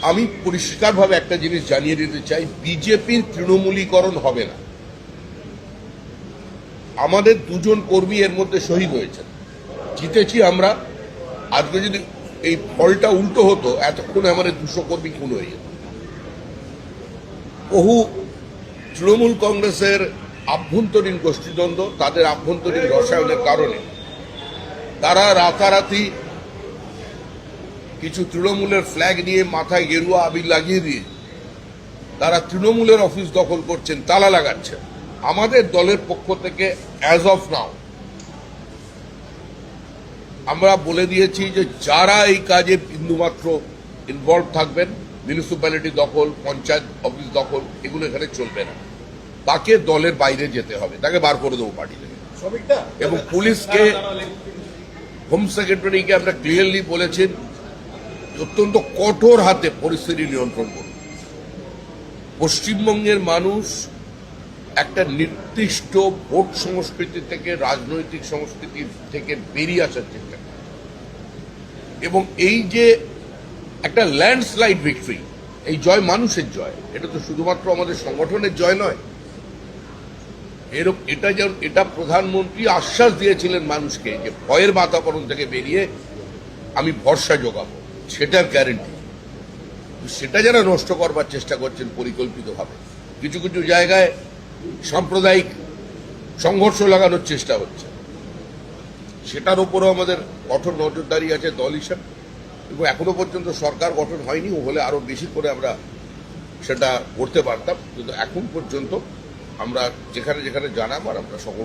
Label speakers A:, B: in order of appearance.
A: আমি পরিষ্কারভাবে একটা জিনিস জানিয়ে দিতে চাই, বিজেপির তৃণমূলীকরণ হবে না। আমাদের দুজন কর্মী এর মধ্যে শহীদ হয়েছেন, জিতেছি আমরা। আজকে যদি এই ফলটা উল্টো হতো, এতক্ষণে আমাদের 200 কর্মী খুন হয়ে যেত। বহু তৃণমূল কংগ্রেসের আভ্যন্তরীণ গোষ্ঠীদ্বন্দ্ব, তাদের আভ্যন্তরীণ রসায়নের কারণে তারা রাতারাতি কিছু তৃণমূলের ফ্ল্যাগ নিয়ে মাথায় গেরুয়া আবির লাগিয়ে দিয়ে তারা তৃণমূলের অফিস দখল করছেন, তালা লাগাচ্ছেন। আমাদের দলের পক্ষ থেকে অ্যাজ অফ নাও আমরা বলে দিয়েছি যে যারা এই কাজে বিন্দুমাত্র ইনভলভ থাকবেন, মিউনিসিপ্যালিটি দখল, পঞ্চায়েত অফিস দখল, এগুলো এখানে চলবে না। তাকে দলের বাইরে যেতে হবে, তাকে বার করে দেবো পার্টি থেকে। এবং পুলিশকে, হোম সেক্রেটারিকে আমরা ক্লিয়ারলি বলেছেন অত্যন্ত কঠোর হাতে পরিস্থিতি নিয়ন্ত্রণ করুন। পশ্চিমবঙ্গের মানুষ একটা নির্দিষ্ট ভোট সংস্কৃতি থেকে, রাজনৈতিক সংস্কৃতি থেকে বেরিয়ে আসার চেষ্টা করে, এবং এই যে একটা ল্যান্ডস্লাইড ভিক্টরি, এই জয় মানুষের জয়, এটা তো শুধুমাত্র আমাদের সংগঠনের জয় নয়। এটা প্রধানমন্ত্রী আশ্বাস দিয়েছিলেন মানুষকে যে ভয়ের বাতাবরণ থেকে বেরিয়ে আমি ভরসা যোগাবো, সেটার গ্যারেন্টি। সেটা যারা নষ্ট করবার চেষ্টা করছেন পরিকল্পিতভাবে, কিছু কিছু জায়গায় সাম্প্রদায়িক সংঘর্ষ লাগানোর চেষ্টা হচ্ছে, সেটার উপরও আমাদের কঠোর নজরদারি আছে দল হিসাবে। এবং এখনো পর্যন্ত সরকার গঠন হয়নি, ও হলে আরো বেশি করে আমরা সেটা করতে পারতাম, কিন্তু এখন পর্যন্ত আমরা যেখানে যেখানে জানাবার আমরা সকল